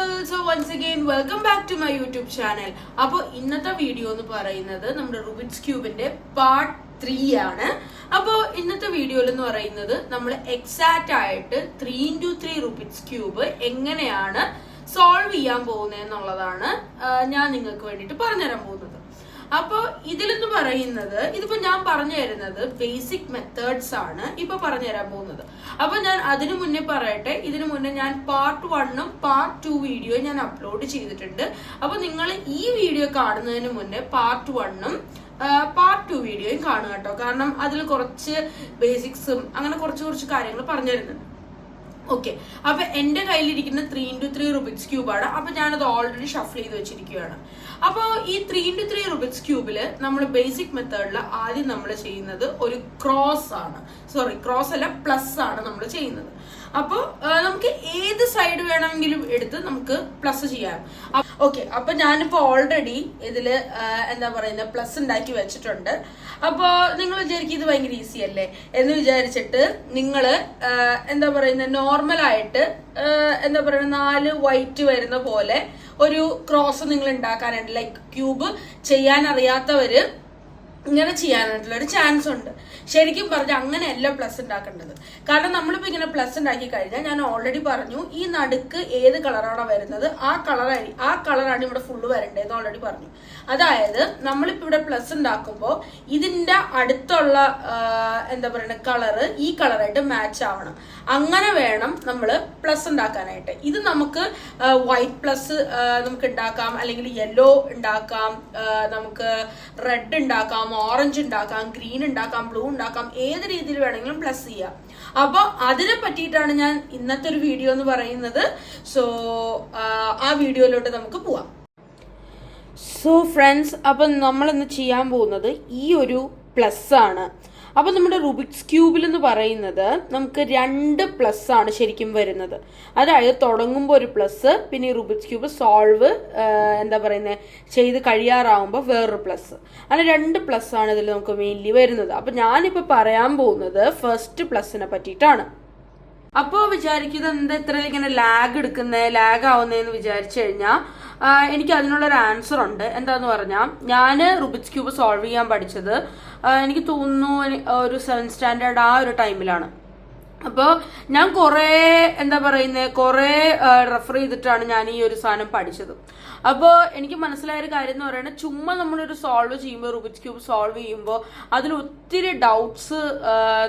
people, so once again welcome back to my YouTube channel. അപ്പോൾ ഇന്നത്തെ video എന്ന് പറയുന്നത് നമ്മുടെ റുബിക്സ് ക്യൂബിന്റെ പാർട്ട് 3 ആണ്. അപ്പോൾ ഇന്നത്തെ വീഡിയോയിൽ എന്ന് പറയുന്നത് നമ്മൾ എക്സാക്റ്റ് ആയിട്ട് 3x3 റുബിക്സ് ക്യൂബ് എങ്ങനെയാണ് സോൾവ് ചെയ്യാൻ പോകുന്നത് എന്നുള്ളതാണ് ഞാൻ നിങ്ങൾക്ക് വേണ്ടിയിട്ട് പറഞ്ഞുതരാൻ പോകുന്നത്. അപ്പോൾ ഇതിലെന്ന് പറയുന്നത് ഇതിപ്പോ ഞാൻ പറഞ്ഞു തരുന്നത് ബേസിക് മെത്തേഡ്സ് ആണ് ഇപ്പൊ പറഞ്ഞു തരാൻ പോകുന്നത്. അപ്പൊ ഞാൻ അതിനു മുന്നേ പറയട്ടെ, ഇതിനു മുന്നേ ഞാൻ പാർട്ട് 1ഉം പാർട്ട് 2 വീഡിയോ ഞാൻ അപ്ലോഡ് ചെയ്തിട്ടുണ്ട്. അപ്പൊ നിങ്ങൾ ഈ വീഡിയോ കാണുന്നതിന് മുന്നേ പാർട്ട് 1ഉം പാർട്ട് 2 വീഡിയോയും കാണുക കേട്ടോ. കാരണം അതിൽ കുറച്ച് ബേസിക്സും അങ്ങനെ കുറച്ച് കാര്യങ്ങൾ പറഞ്ഞു തരുന്നുണ്ട്. ഓക്കെ, അപ്പൊ എന്റെ കയ്യിലിരിക്കുന്ന 3x3 റുബിക്സ് ക്യൂബാണ്. അപ്പൊ ഞാനത് ഓൾറെഡി ഷഫിൾ ചെയ്ത് വെച്ചിരിക്കുകയാണ്. അപ്പോൾ ഈ 3x3 റുബിക്സ് ക്യൂബില് നമ്മൾ ബേസിക് മെത്തേഡിൽ ആദ്യം നമ്മൾ ചെയ്യുന്നത് ഒരു ക്രോസ് അല്ല പ്ലസ് ആണ് നമ്മൾ ചെയ്യുന്നത്. അപ്പോൾ നമുക്ക് ഏത് സൈഡ് വേണമെങ്കിലും എടുത്ത് നമുക്ക് പ്ലസ് ചെയ്യാം. ഓക്കെ, അപ്പൊ ഞാനിപ്പോ ഓൾറെഡി ഇതില് എന്താ പറയുന്നത് പ്ലസ് ഉണ്ടാക്കി വെച്ചിട്ടുണ്ട്. അപ്പോ നിങ്ങൾ വിചാരിക്കും ഇത് ഭയങ്കര ഈസി അല്ലേ എന്ന് വിചാരിച്ചിട്ട് നിങ്ങൾ എന്താ പറയുന്നത് നോർമലായിട്ട് എന്താ പറയുക 4 വൈറ്റ് വരുന്ന പോലെ ഒരു ക്രോസ് നിങ്ങൾ ഉണ്ടാക്കാനുണ്ട്. ലൈക്ക് ക്യൂബ് ചെയ്യാൻ അറിയാത്തവര് ഇങ്ങനെ ചെയ്യാനായിട്ടുള്ള ഒരു ചാൻസ് ഉണ്ട്. ശരിക്കും പറഞ്ഞാൽ അങ്ങനെയല്ല പ്ലസ് ഉണ്ടാക്കേണ്ടത്. കാരണം നമ്മളിപ്പോ ഇങ്ങനെ പ്ലസ് ഉണ്ടാക്കി കഴിഞ്ഞാൽ ഞാൻ ഓൾറെഡി പറഞ്ഞു ഈ നടുക്ക് ഏത് കളറാണോ വരുന്നത് ആ കളറാണ് ഇവിടെ ഫുള്ള് വരണ്ടേന്ന് ഓൾറെഡി പറഞ്ഞു. അതായത് നമ്മളിപ്പോ ഇവിടെ പ്ലസ് ഉണ്ടാക്കുമ്പോൾ ഇതിന്റെ അടുത്തുള്ള എന്താ പറയുക കളറ് ഈ കളറായിട്ട് മാച്ച് ആവണം. അങ്ങനെ വേണം നമ്മൾ പ്ലസ് ഉണ്ടാക്കാനായിട്ട്. ഇത് നമുക്ക് വൈറ്റ് പ്ലസ് നമുക്ക് ഉണ്ടാക്കാം, അല്ലെങ്കിൽ യെല്ലോ ഉണ്ടാക്കാം, നമുക്ക് റെഡ് ഉണ്ടാക്കാം, ഓറഞ്ച് ഉണ്ടാക്കാം, ഗ്രീൻ ഉണ്ടാക്കാം, ബ്ലൂ ഉണ്ടാക്കാം, ഏത് രീതിയിൽ വേണമെങ്കിലും പ്ലസ് ചെയ്യാം. അപ്പൊ അതിനെ പറ്റിയിട്ടാണ് ഞാൻ ഇന്നത്തെ ഒരു വീഡിയോ എന്ന് പറയുന്നത്. സോ ആ വീഡിയോയിലോട്ട് നമുക്ക് പോവാം. സോ ഫ്രണ്ട്സ്, അപ്പം നമ്മളിന്ന് ചെയ്യാൻ പോകുന്നത് ഈ ഒരു പ്ലസ് ആണ്. അപ്പൊ നമ്മുടെ റുബിക്സ് ക്യൂബിൽ എന്ന് പറയുന്നത് നമുക്ക് 2 പ്ലസ് ആണ് ശരിക്കും വരുന്നത്. അതായത് തുടങ്ങുമ്പോൾ ഒരു പ്ലസ്, പിന്നെ ഈ റുബിക്സ് ക്യൂബ് സോൾവ് എന്താ പറയുന്നത് ചെയ്ത് കഴിയാറാവുമ്പോൾ വേറൊരു പ്ലസ്, അങ്ങനെ 2 പ്ലസ് ആണ് ഇതിൽ നമുക്ക് മെയിൻലി വരുന്നത്. അപ്പൊ ഞാനിപ്പോ പറയാൻ പോകുന്നത് ഫസ്റ്റ് പ്ലസിനെ പറ്റിയിട്ടാണ്. അപ്പോൾ വിചാരിക്കുന്നത് എന്താ ഇത്ര ഇങ്ങനെ ലാഗ് ആവുന്നതെന്ന് വിചാരിച്ചു കഴിഞ്ഞാൽ എനിക്ക് അതിനുള്ളൊരു ആൻസർ ഉണ്ട്. എന്താന്ന് പറഞ്ഞാൽ ഞാൻ റുബിക്സ് ക്യൂബ് സോൾവ് ചെയ്യാൻ പഠിച്ചത് എനിക്ക് തോന്നുന്നു ഒരു 7th സ്റ്റാൻഡേർഡ് ആ ഒരു ടൈമിലാണ്. അപ്പോൾ ഞാൻ കുറേ റെഫർ ചെയ്തിട്ടാണ് ഞാൻ ഈ ഒരു സാധനം പഠിച്ചത്. അപ്പോൾ എനിക്ക് മനസ്സിലായൊരു കാര്യം എന്ന് പറയുന്നത് ചുമ്മാ നമ്മളൊരു സോൾവ് ചെയ്യുമ്പോൾ റുബിക്സ് ക്യൂബ് സോൾവ് ചെയ്യുമ്പോൾ അതിൽ ഒത്തിരി ഡൗട്ട്സ്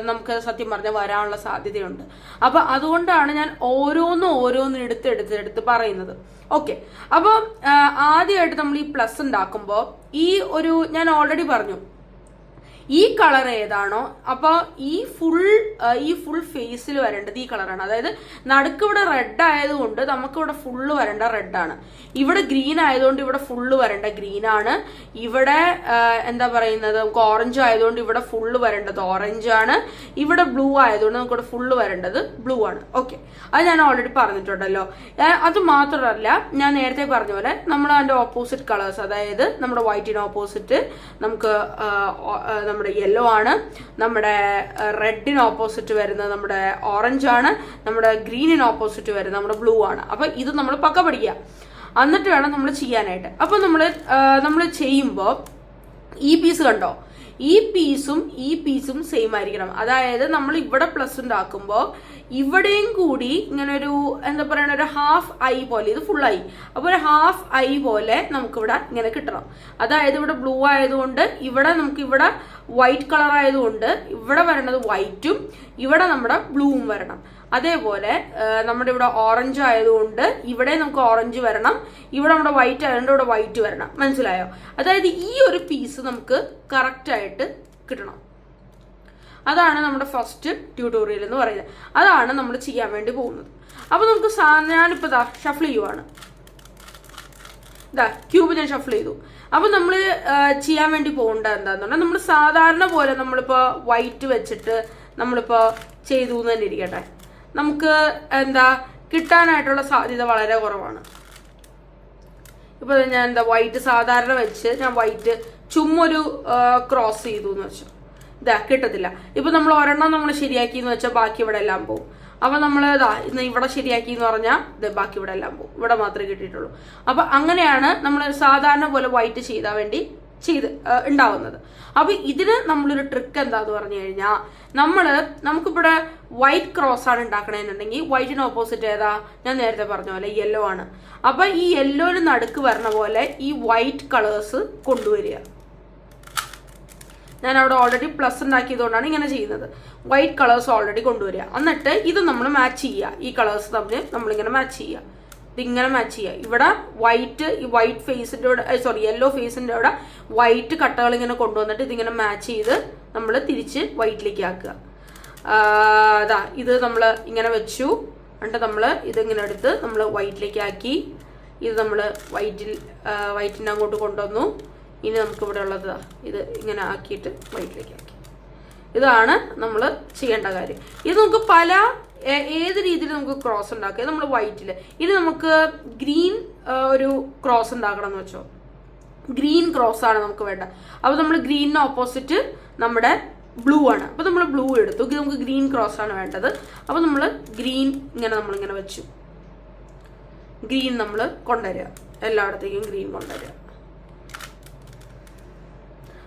നമുക്ക് സത്യം പറഞ്ഞാൽ വരാനുള്ള സാധ്യതയുണ്ട്. അപ്പോൾ അതുകൊണ്ടാണ് ഞാൻ ഓരോന്നും എടുത്ത് പറയുന്നത്. ഓക്കെ, അപ്പോൾ ആദ്യമായിട്ട് നമ്മൾ ഈ പ്ലസ് ഉണ്ടാക്കുമ്പോൾ ഈ ഒരു ഞാൻ ഓൾറെഡി പറഞ്ഞു ഈ കളർ ഏതാണോ അപ്പൊ ഈ ഫുൾ ഫേസിൽ വരേണ്ടത് ഈ കളറാണ്. അതായത് നടുക്ക് ഇവിടെ റെഡ് ആയതുകൊണ്ട് നമുക്ക് ഇവിടെ ഫുള്ള് വരേണ്ട റെഡാണ്. ഇവിടെ ഗ്രീൻ ആയതുകൊണ്ട് ഇവിടെ ഫുള്ള് വരേണ്ട ഗ്രീനാണ്. ഇവിടെ എന്താ പറയുന്നത് നമുക്ക് ഓറഞ്ച് ആയതുകൊണ്ട് ഇവിടെ ഫുള്ള് വരേണ്ടത് ഓറഞ്ച് ആണ്. ഇവിടെ ബ്ലൂ ആയതുകൊണ്ട് നമുക്ക് ഇവിടെ ഫുള്ള് വരേണ്ടത് ബ്ലൂ ആണ്. ഓക്കെ, അത് ഞാൻ ഓൾറെഡി പറഞ്ഞിട്ടുണ്ടല്ലോ. അത് മാത്രമല്ല ഞാൻ നേരത്തെ പറഞ്ഞ പോലെ നമ്മൾ അതിന്റെ ഓപ്പോസിറ്റ് കളേഴ്സ്, അതായത് നമ്മുടെ വൈറ്റിന് ഓപ്പോസിറ്റ് നമുക്ക് നമ്മുടെ യെല്ലോ ആണ്, നമ്മുടെ റെഡിന് ഓപ്പോസിറ്റ് വരുന്നത് നമ്മുടെ ഓറഞ്ച് ആണ്, നമ്മുടെ ഗ്രീനിന് ഓപ്പോസിറ്റ് വരുന്നത് നമ്മുടെ ബ്ലൂ ആണ്. അപ്പൊ ഇത് നമ്മൾ പക്ക പഠിക്കുക, എന്നിട്ട് വേണം നമ്മൾ ചെയ്യാനായിട്ട്. അപ്പൊ നമ്മൾ ചെയ്യുമ്പോൾ ഈ പീസ് കണ്ടോ, ഈ പീസും സെയിം ആയിരിക്കണം. അതായത് നമ്മൾ ഇവിടെ പ്ലസ് ഉണ്ടാക്കുമ്പോൾ ഇവിടെയും കൂടി ഇങ്ങനെ ഒരു എന്താ പറയണ ഒരു ഹാഫ് ഐ പോലെ, ഇത് ഫുൾ ഐ, അപ്പൊ ഒരു ഹാഫ് ഐ പോലെ നമുക്കിവിടെ ഇങ്ങനെ കിട്ടണം. അതായത് ഇവിടെ ബ്ലൂ ആയതുകൊണ്ട് ഇവിടെ വൈറ്റ് കളർ ആയതുകൊണ്ട് ഇവിടെ വരണത് വൈറ്റും ഇവിടെ നമ്മുടെ ബ്ലൂവും വരണം. അതേപോലെ നമ്മുടെ ഇവിടെ ഓറഞ്ച് ആയതുകൊണ്ട് ഇവിടെ നമുക്ക് ഓറഞ്ച് വരണം, ഇവിടെ നമ്മുടെ വൈറ്റ് ആയതുകൊണ്ട് ഇവിടെ വൈറ്റ് വരണം. മനസ്സിലായോ? അതായത് ഈ ഒരു പീസ് നമുക്ക് കറക്റ്റ് ആയിട്ട് കിട്ടണം. അതാണ് നമ്മുടെ ഫസ്റ്റ് ട്യൂട്ടോറിയൽ എന്ന് പറയുന്നത്. അതാണ് നമ്മൾ ചെയ്യാൻ വേണ്ടി പോകുന്നത്. അപ്പൊ നമുക്ക് ഞാനിപ്പോ ഷഫിൾ ചെയ്യുവാണ്. ക്യൂബ് ഞാൻ ഷഫിൾ ചെയ്തു. അപ്പൊ നമ്മൾ ചെയ്യാൻ വേണ്ടി പോകേണ്ട എന്താന്ന് പറഞ്ഞാൽ നമ്മൾ സാധാരണ പോലെ നമ്മളിപ്പോ വൈറ്റ് വെച്ചിട്ട് നമ്മളിപ്പോ ചെയ്തു എന്ന് തന്നെ ഇരിക്കട്ടെ, നമുക്ക് കിട്ടാനായിട്ടുള്ള സാധ്യത വളരെ കുറവാണ്. ഇപ്പൊ ഞാൻ വൈറ്റ് സാധാരണ വെച്ച് ഞാൻ വൈറ്റ് ചുമ്മൊരു ക്രോസ് ചെയ്തു എന്ന് വെച്ചു, കിട്ടത്തില്ല. ഇപ്പൊ നമ്മൾ ഒരെണ്ണം നമ്മൾ ശരിയാക്കി എന്ന് വെച്ചാൽ ബാക്കി ഇവിടെ എല്ലാം പോകും. അപ്പൊ നമ്മൾ ഇന്ന് ഇവിടെ ശരിയാക്കി എന്ന് പറഞ്ഞാൽ ബാക്കി ഇവിടെ എല്ലാം പോകും, ഇവിടെ മാത്രമേ കിട്ടിയിട്ടുള്ളൂ. അപ്പൊ അങ്ങനെയാണ് നമ്മൾ സാധാരണ പോലെ വൈറ്റ് ചെയ്താൽ വേണ്ടി ഉണ്ടാവുന്നത്. അപ്പൊ ഇതിന് നമ്മളൊരു ട്രിക്ക് എന്താന്ന് പറഞ്ഞു കഴിഞ്ഞാൽ നമുക്കിവിടെ വൈറ്റ് ക്രോസ് ആണ് ഉണ്ടാക്കണമെന്നുണ്ടെങ്കിൽ വൈറ്റിന് ഓപ്പോസിറ്റ് ഏതാ, ഞാൻ നേരത്തെ പറഞ്ഞ പോലെ യെല്ലോ ആണ്. അപ്പൊ ഈ യെല്ലോന് നടുക്ക് വരണ പോലെ ഈ വൈറ്റ് കളേഴ്സ് കൊണ്ടുവരിക. ഞാൻ അവിടെ ഓൾറെഡി പ്ലസ് ഉണ്ടാക്കിയതുകൊണ്ടാണ് ഇങ്ങനെ ചെയ്യുന്നത്. വൈറ്റ് കളേഴ്സ് ഓൾറെഡി കൊണ്ടുവരിക. എന്നിട്ട് ഇത് നമ്മൾ മാച്ച് ചെയ്യുക. ഈ കളേഴ്സ് തമ്മിൽ നമ്മളിങ്ങനെ മാച്ച് ചെയ്യുക. ഇതിങ്ങനെ മാച്ച് ചെയ്യുക. ഇവിടെ ഈ വൈറ്റ് ഫേസിന്റെ അവിടെ യെല്ലോ ഫേസിന്റെ അവിടെ വൈറ്റ് കട്ടകൾ ഇങ്ങനെ കൊണ്ടുവന്നിട്ട് ഇതിങ്ങനെ മാച്ച് ചെയ്ത് നമ്മൾ തിരിച്ച് വൈറ്റിലേക്ക് ആക്കുക. ഇത് നമ്മൾ ഇങ്ങനെ വെച്ചു. എന്നിട്ട് നമ്മൾ ഇതിങ്ങനെ എടുത്ത് നമ്മൾ വൈറ്റിലേക്ക് ആക്കി. ഇത് നമ്മൾ വൈറ്റിൻ്റെ അങ്ങോട്ട് കൊണ്ടുവന്നു. ഇനി നമുക്ക് ഇവിടെ ഉള്ളത് ഇത് ഇങ്ങനെ ആക്കിയിട്ട് വൈറ്റിലേക്ക് ആക്കി. ഇതാണ് നമ്മൾ ചെയ്യേണ്ട കാര്യം. ഇത് നമുക്ക് ഏത് രീതിയിൽ നമുക്ക് ക്രോസ് ഉണ്ടാക്കുക. നമ്മൾ വൈറ്റിൽ ഇനി നമുക്ക് ഗ്രീൻ ഒരു ക്രോസ് ഉണ്ടാക്കണം എന്ന് വെച്ചോ. ഗ്രീൻ ക്രോസ് ആണ് നമുക്ക് വേണ്ട. അപ്പോൾ നമ്മൾ ഗ്രീനിന് ഓപ്പോസിറ്റ് നമ്മുടെ ബ്ലൂ ആണ്. അപ്പോൾ നമ്മൾ ബ്ലൂ എടുത്തു. നമുക്ക് ഗ്രീൻ ക്രോസ് ആണ് വേണ്ടത്. അപ്പോൾ നമ്മൾ ഗ്രീൻ നമ്മളിങ്ങനെ വെച്ചു. ഗ്രീൻ നമ്മൾ കൊണ്ടുവരിക, എല്ലായിടത്തേക്കും ഗ്രീൻ കൊണ്ടുവരിക.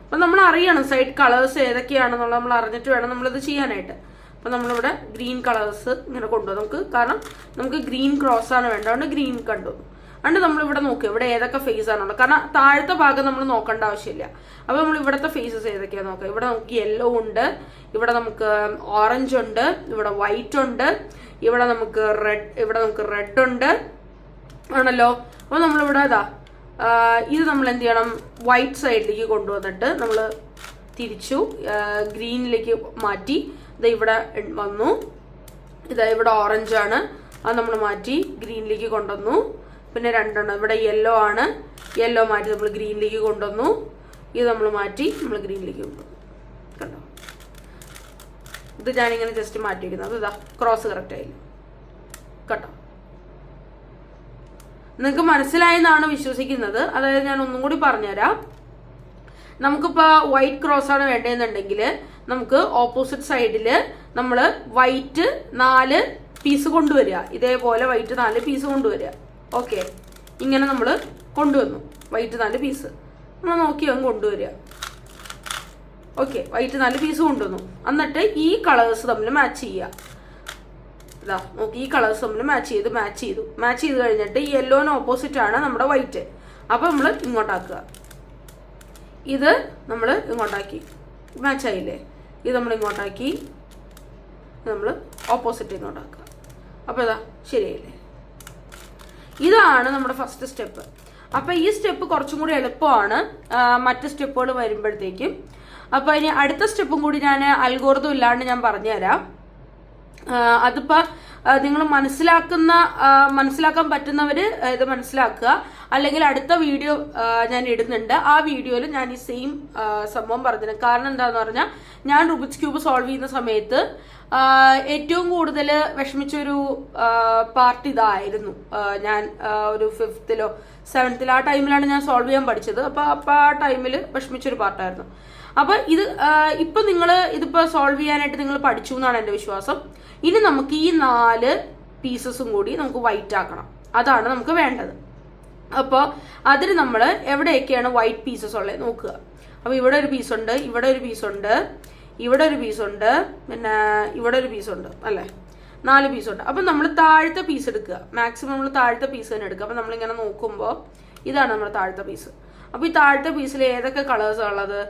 അപ്പം നമ്മൾ അറിയണം സൈഡ് കളേഴ്സ് ഏതൊക്കെയാണെന്നുള്ളത് നമ്മൾ അറിഞ്ഞിട്ട് വേണം നമ്മളിത് ചെയ്യാനായിട്ട്. അപ്പം നമ്മളിവിടെ ഗ്രീൻ കളേഴ്സ് ഇങ്ങനെ കൊണ്ടുപോകും കാരണം നമുക്ക് ഗ്രീൻ ക്രോസ് ആണ് വേണ്ടത്. അതുകൊണ്ട് ഗ്രീൻ കണ്ടുവന്നു. അതുകൊണ്ട് നമ്മളിവിടെ നോക്കുക ഇവിടെ ഏതൊക്കെ ഫേസ് ആണുള്ളത്. കാരണം താഴത്തെ ഭാഗം നമ്മൾ നോക്കേണ്ട ആവശ്യമില്ല. അപ്പോൾ നമ്മൾ ഇവിടുത്തെ ഫേസസ് ഏതൊക്കെയാണ് നോക്കുക. ഇവിടെ നമുക്ക് യെല്ലോ ഉണ്ട്, ഇവിടെ നമുക്ക് ഓറഞ്ച് ഉണ്ട്, ഇവിടെ വൈറ്റ് ഉണ്ട്, ഇവിടെ നമുക്ക് റെഡ് ഉണ്ട് ആണല്ലോ. അപ്പോൾ നമ്മളിവിടെ ഇത് നമ്മൾ എന്ത് ചെയ്യണം, വൈറ്റ് സൈഡിലേക്ക് കൊണ്ടുവന്നിട്ട് നമ്മൾ തിരിച്ചു ഗ്രീനിലേക്ക് മാറ്റി. ഇവിടെ വന്നു. ഇവിടെ ഓറഞ്ച് ആണ്, അത് നമ്മൾ മാറ്റി ഗ്രീനിലേക്ക് കൊണ്ടുവന്നു. പിന്നെ രണ്ടെണ്ണം ഇവിടെ യെല്ലോ ആണ്, യെല്ലോ മാറ്റി നമ്മൾ ഗ്രീനിലേക്ക് കൊണ്ടുവന്നു. ഇത് നമ്മൾ മാറ്റി നമ്മൾ ഗ്രീനിലേക്ക് കൊണ്ടുവന്നു. കണ്ടോ, ഇത് ഞാനിങ്ങനെ ജസ്റ്റ് മാറ്റിയിരിക്കുന്നത്. ഇതാ ക്രോസ് കറക്റ്റ് ആയില്ല. കേട്ടോ, നിങ്ങൾക്ക് മനസ്സിലായെന്നാണ് വിശ്വസിക്കുന്നത്. അതായത് ഞാൻ ഒന്നും കൂടി പറഞ്ഞുതരാം. നമുക്കിപ്പോൾ വൈറ്റ് ക്രോസ് ആണ് വേണ്ടതെന്നുണ്ടെങ്കിൽ നമുക്ക് ഓപ്പോസിറ്റ് സൈഡിൽ നമ്മൾ വൈറ്റ് 4 പീസ് കൊണ്ടുവരിക. ഇതേപോലെ വൈറ്റ് 4 പീസ് കൊണ്ടുവരിക. ഓക്കെ, ഇങ്ങനെ നമ്മൾ കൊണ്ടുവന്നു വൈറ്റ് 4 പീസ് നമ്മൾ നോക്കി അങ്ങ് കൊണ്ടുവരിക. ഓക്കെ, വൈറ്റ് 4 പീസ് കൊണ്ടുവന്നു. എന്നിട്ട് ഈ കളേഴ്സ് തമ്മിൽ മാച്ച് ചെയ്യുക. നോക്കി ഈ കളേഴ്സ് തമ്മിൽ മാച്ച് ചെയ്ത് കഴിഞ്ഞിട്ട് ഈ യെല്ലോന് ഓപ്പോസിറ്റ് ആണ് നമ്മുടെ വൈറ്റ്. അപ്പൊ നമ്മൾ ഇങ്ങോട്ടാക്കുക. ഇത് നമ്മൾ ഇങ്ങോട്ടാക്കി, മാച്ചായില്ലേ? ഇത് നമ്മൾ ഇങ്ങോട്ടാക്കി, നമ്മൾ ഓപ്പോസിറ്റ് ഇങ്ങോട്ടാക്കുക. അപ്പോൾ ഇതാ ശരിയായില്ലേ? ഇതാണ് നമ്മുടെ ഫസ്റ്റ് സ്റ്റെപ്പ്. അപ്പോൾ ഈ സ്റ്റെപ്പ് കുറച്ചും കൂടി എളുപ്പമാണ് മറ്റ് സ്റ്റെപ്പുകൾ വരുമ്പോഴത്തേക്കും. അപ്പോൾ ഇനി അടുത്ത സ്റ്റെപ്പും കൂടി ഞാൻ അൽഗോരിതം ഇല്ലാണ്ട് ഞാൻ പറഞ്ഞുതരാം. അതിപ്പോൾ നിങ്ങൾ മനസ്സിലാക്കാൻ പറ്റുന്നവർ ഇത് മനസ്സിലാക്കുക. അല്ലെങ്കിൽ അടുത്ത വീഡിയോ ഞാൻ ഇടുന്നുണ്ട്. ആ വീഡിയോയിൽ ഞാൻ ഈ സെയിം സംഭവം പറഞ്ഞത്. കാരണം എന്താണെന്ന് പറഞ്ഞാൽ ഞാൻ റുബിക്സ് ക്യൂബ് സോൾവ് ചെയ്യുന്ന സമയത്ത് ഏറ്റവും കൂടുതൽ വിഷമിച്ചൊരു പാർട്ട് ഇതായിരുന്നു. ഞാൻ ഒരു 5th-ലോ 7th-ലോ ആ ടൈമിലാണ് ഞാൻ സോൾവ് ചെയ്യാൻ പഠിച്ചത്. അപ്പോൾ ആ ടൈമിൽ വിഷമിച്ചൊരു പാർട്ടായിരുന്നു. അപ്പൊ ഇപ്പൊ നിങ്ങൾ ഇതിപ്പോ സോൾവ് ചെയ്യാനായിട്ട് നിങ്ങൾ പഠിച്ചു എന്നാണ് എൻ്റെ വിശ്വാസം. ഇനി നമുക്ക് ഈ 4 പീസസും കൂടി നമുക്ക് വൈറ്റ് ആക്കണം. അതാണ് നമുക്ക് വേണ്ടത്. അപ്പോൾ അതിന് നമ്മൾ എവിടെയൊക്കെയാണ് വൈറ്റ് പീസസ് ഉള്ളത് നോക്കുക. അപ്പോൾ ഇവിടെ ഒരു പീസുണ്ട്, ഇവിടെ ഒരു പീസുണ്ട്, ഇവിടെ ഒരു പീസുണ്ട്, പിന്നെ ഇവിടെ ഒരു പീസുണ്ട്, അല്ലേ? 4 പീസുണ്ട്. അപ്പം നമ്മൾ താഴത്തെ പീസ് എടുക്കുക. മാക്സിമം നമ്മൾ താഴത്തെ പീസ് തന്നെ എടുക്കുക. അപ്പം നമ്മളിങ്ങനെ നോക്കുമ്പോൾ ഇതാണ് നമ്മുടെ താഴത്തെ പീസ്. അപ്പോൾ ഈ താഴത്തെ പീസിൽ ഏതൊക്കെ കളേഴ്സാണ് ഉള്ളത്?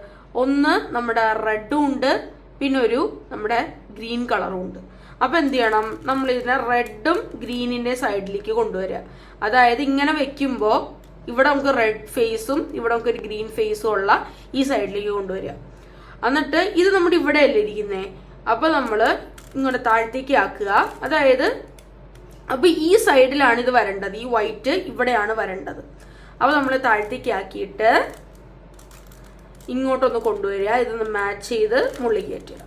ഒന്ന് നമ്മുടെ റെഡും ഉണ്ട്, പിന്നെ ഒരു നമ്മുടെ ഗ്രീൻ കളറും ഉണ്ട്. അപ്പൊ എന്ത് ചെയ്യണം, നമ്മൾ ഇതിനെ റെഡും ഗ്രീനിന്റെ സൈഡിലേക്ക് കൊണ്ടുവരിക. അതായത് ഇങ്ങനെ വെക്കുമ്പോൾ ഇവിടെ നമുക്ക് റെഡ് ഫേസും ഇവിടെ നമുക്ക് ഒരു ഗ്രീൻ ഫേസും ഉള്ള ഈ സൈഡിലേക്ക് കൊണ്ടുവരിക. എന്നിട്ട് ഇത് നമ്മുടെ ഇവിടെ അല്ലേ ഇരിക്കുന്നേ, അപ്പൊ നമ്മൾ ഇങ്ങോട്ട് താഴത്തേക്ക് ആക്കുക. അതായത് അപ്പൊ ഈ സൈഡിലാണ് ഇത് വരേണ്ടത്, ഈ വൈറ്റ് ഇവിടെയാണ് വരേണ്ടത്. അപ്പൊ നമ്മൾ താഴത്തേക്ക് ആക്കിയിട്ട് ഇങ്ങോട്ടൊന്ന് കൊണ്ടുവരിക. ഇതൊന്ന് മാച്ച് ചെയ്ത് മുള്ളിൽ കയറ്റുക.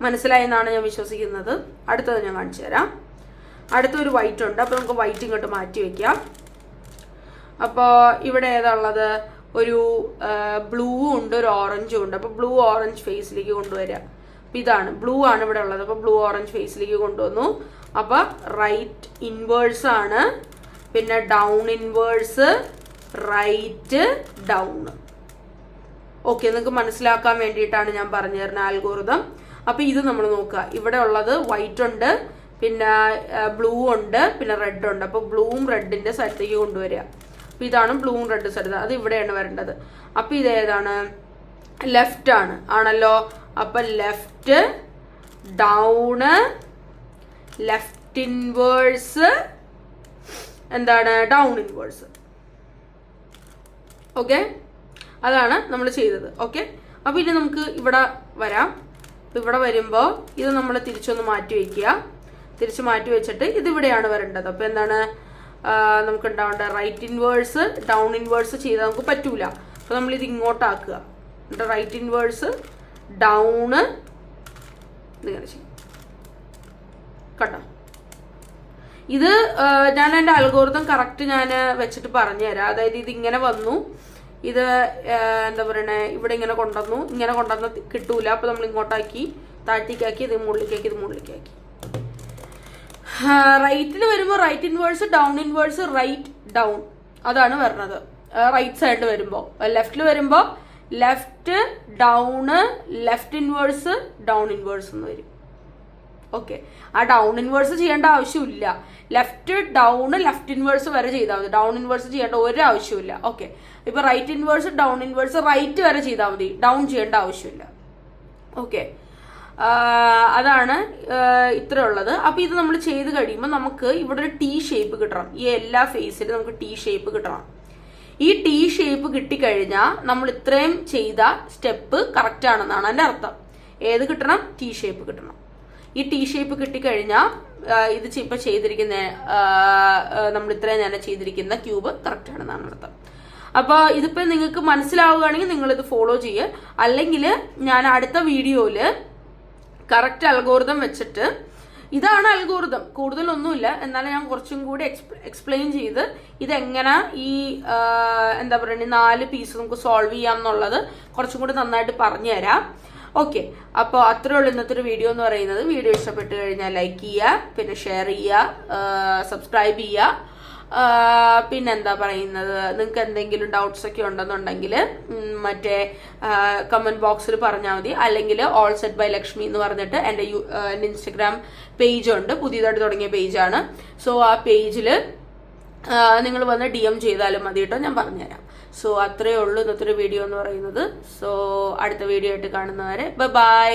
മനസ്സിലായെന്നാണ് ഞാൻ വിശ്വസിക്കുന്നത്. അടുത്തത് ഞാൻ കാണിച്ചു തരാം. അടുത്തൊരു വൈറ്റ് ഉണ്ട്. അപ്പോൾ നമുക്ക് വൈറ്റ് ഇങ്ങോട്ട് മാറ്റി വെക്കാം. അപ്പോൾ ഇവിടെ ഏതാ ഉള്ളത്? ഒരു ബ്ലൂ ഉണ്ട്, ഒരു ഓറഞ്ചും ഉണ്ട്. അപ്പോൾ ബ്ലൂ ഓറഞ്ച് ഫേസിലേക്ക് കൊണ്ടുവരിക. ഇതാണ് ബ്ലൂ ആണ് ഇവിടെ ഉള്ളത്. അപ്പൊ ബ്ലൂ ഓറഞ്ച് ഫേസിലേക്ക് കൊണ്ടുവന്നു. അപ്പൊ റൈറ്റ് ഇൻവേഴ്സ് ആണ്, പിന്നെ down inverse, right down. Okay, നിങ്ങൾക്ക് മനസ്സിലാക്കാൻ വേണ്ടിയിട്ടാണ് ഞാൻ പറഞ്ഞു തരുന്ന ആൽഗോരിതം. അപ്പൊ ഇത് നമ്മൾ നോക്കുക. ഇവിടെ ഉള്ളത് വൈറ്റ് ഉണ്ട്, പിന്നെ ബ്ലൂ ഉണ്ട്, പിന്നെ റെഡ് ഉണ്ട്. അപ്പൊ ബ്ലൂവും റെഡിന്റെ സ്ഥലത്തേക്ക് കൊണ്ടുവരിക. അപ്പൊ ഇതാണ് ബ്ലൂവും റെഡ് സ്ഥലത്ത്, അത് ഇവിടെയാണ് വരേണ്ടത്. അപ്പൊ ഇത് ഏതാണ്? ലെഫ്റ്റ് ആണ്, ആണല്ലോ. അപ്പൊ ലെഫ്റ്റ് ഡൗണ്, ലെഫ്റ്റ് ഇൻവേഴ്സ്, എന്താണ് ഡൗൺ ഇൻവേഴ്സ്. ഓക്കെ, അതാണ് നമ്മൾ ചെയ്തത്. ഓക്കെ, അപ്പൊ ഇനി നമുക്ക് ഇവിടെ വരാം. ഇവിടെ വരുമ്പോൾ ഇത് നമ്മൾ തിരിച്ചൊന്ന് മാറ്റി വെക്കുക. തിരിച്ച് മാറ്റി വെച്ചിട്ട് ഇത് ഇവിടെയാണ് വരേണ്ടത്. അപ്പൊ എന്താണ് നമുക്ക് ഉണ്ടാവേണ്ടത്? റൈറ്റ് ഇൻവേഴ്സ് ഡൗൺ ഇൻവേഴ്സ് ചെയ്താൽ നമുക്ക് പറ്റൂല. അപ്പൊ നമ്മൾ ഇത് ഇങ്ങോട്ടാക്കുക. എന്നിട്ട് റൈറ്റ് ഇൻവേഴ്സ് ഡൗണ് ഇങ്ങനെ ചെയ്യും. കണ്ടോ? ഇത് ഞാൻ എൻ്റെ അൽഗോരിതം കറക്റ്റ് ഞാൻ വെച്ചിട്ട് പറഞ്ഞുതരാം. അതായത് ഇത് ഇങ്ങനെ വന്നു, ഇത് എന്താ പറയണേ, ഇവിടെ ഇങ്ങനെ കൊണ്ടുവന്നു, ഇങ്ങനെ കൊണ്ടുവന്ന് കിട്ടൂല. അപ്പൊ നമ്മൾ ഇങ്ങോട്ടാക്കി, താഴ്ത്തിക്കാക്കി, ഇത് മുകളിലേക്കാക്കി, ഇത് മുകളിലേക്കാക്കി. റൈറ്റിൽ വരുമ്പോൾ right inverse down inverse right down, അതാണ് വരുന്നത് റൈറ്റ് സൈഡിൽ വരുമ്പോൾ. ലെഫ്റ്റിൽ വരുമ്പോൾ left down left inverse down inverse എന്ന് വരും. ഓക്കെ, ആ ഡൗൺ ഇൻവേഴ്സ് ചെയ്യേണ്ട ആവശ്യമില്ല. ലെഫ്റ്റ് ഡൗൺ ലെഫ്റ്റ് ഇൻവേഴ്സ് വരെ ചെയ്താൽ മതി, ഡൗൺ ഇൻവേഴ്സ് ചെയ്യേണ്ട ഒരു ആവശ്യമില്ല. ഓക്കെ, ഇപ്പൊ right inverse down inverse right വരെ ചെയ്താൽ മതി, ഡൗൺ ചെയ്യേണ്ട ആവശ്യമില്ല. ഓക്കെ, അതാണ് ഇത്ര ഉള്ളത്. അപ്പൊ ഇത് നമ്മൾ ചെയ്ത് കഴിയുമ്പോൾ നമുക്ക് ഇവിടെ ഒരു ടി ഷേപ്പ് കിട്ടണം. ഈ എല്ലാ ഫേസിലും നമുക്ക് ടി ഷേപ്പ് കിട്ടണം. ഈ ടി ഷേപ്പ് കിട്ടിക്കഴിഞ്ഞാൽ നമ്മൾ ഇത്രയും ചെയ്ത സ്റ്റെപ്പ് കറക്റ്റ് ആണെന്നാണ് എൻ്റെ അർത്ഥം. ഏത് കിട്ടണം? ടി ഷേപ്പ് കിട്ടണം. ഈ ടി ഷേപ്പ് കിട്ടിക്കഴിഞ്ഞാൽ ഇത് ഇപ്പൊ ചെയ്തിരിക്കുന്ന നമ്മൾ ഇത്രയും നേരം ചെയ്തിരിക്കുന്ന ക്യൂബ് കറക്റ്റ് ആണെന്നാണ് അർത്ഥം. അപ്പൊ ഇതിപ്പോ നിങ്ങൾക്ക് മനസ്സിലാവുകയാണെങ്കിൽ നിങ്ങൾ ഇത് ഫോളോ ചെയ്യുക. അല്ലെങ്കിൽ ഞാൻ അടുത്ത വീഡിയോയില് കറക്റ്റ് അൽഗോരിതം വെച്ചിട്ട്, ഇതാണ് അൽഗോരിതം, കൂടുതലൊന്നുമില്ല, എന്നാലും ഞാൻ കുറച്ചും കൂടി എക്സ്പ്ലെയിൻ ചെയ്ത് ഇതെങ്ങനെ ഈ എന്താ പറയുക 4 പീസ് നമുക്ക് സോൾവ് ചെയ്യാം എന്നുള്ളത് കുറച്ചും കൂടി നന്നായിട്ട് പറഞ്ഞു തരാം. ഓക്കെ, അപ്പോൾ അത്രേ ഉള്ളൂ ഇന്നത്തെ ഒരു വീഡിയോ എന്ന് പറയുന്നത്. വീഡിയോ ഇഷ്ടപ്പെട്ട് കഴിഞ്ഞാൽ ലൈക്ക് ചെയ്യുക, പിന്നെ ഷെയർ ചെയ്യുക, സബ്സ്ക്രൈബ് ചെയ്യുക. പിന്നെന്താ പറയുന്നത്, നിങ്ങൾക്ക് എന്തെങ്കിലും ഡൗട്ട്സ് ഒക്കെ ഉണ്ടെന്നുണ്ടെങ്കിൽ മറ്റേ കമന്റ് ബോക്സിൽ പറഞ്ഞാൽ മതി. അല്ലെങ്കിൽ ഓൾ സെറ്റ് ബൈ ലക്ഷ്മി എന്ന് പറഞ്ഞിട്ട് എൻ്റെ ഇൻസ്റ്റഗ്രാം പേജ് ഉണ്ട്, പുതിയതായിട്ട് തുടങ്ങിയ പേജാണ്. സോ ആ പേജിൽ നിങ്ങൾ വന്ന് DM ചെയ്താലും മതി കേട്ടോ, ഞാൻ പറഞ്ഞുതരാം. സോ അത്രയേ ഉള്ളൂ ഇന്നത്തെ ഒരു വീഡിയോ എന്ന് പറയുന്നത്. സോ അടുത്ത വീഡിയോ ആയിട്ട് കാണുന്നവരെ ബൈ.